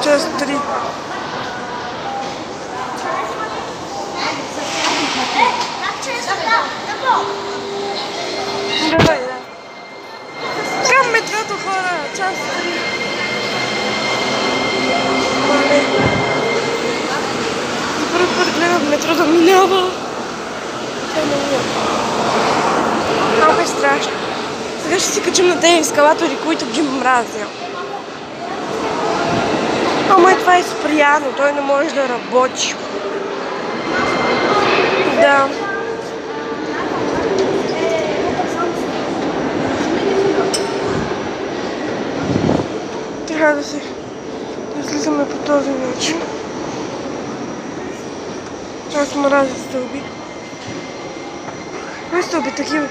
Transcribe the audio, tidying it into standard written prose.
Част 3. Давай, да. Към метрото, хора, част 3. За първи път гледам метро да минава. Малко е страшно. Сега ще си качим на тези ескалатори, които ги мразя. Ама и това е спряно, той не може да работи. Да. Трябва да се излизаме по този начин. Аз мразя стълби. Кои стълби такива?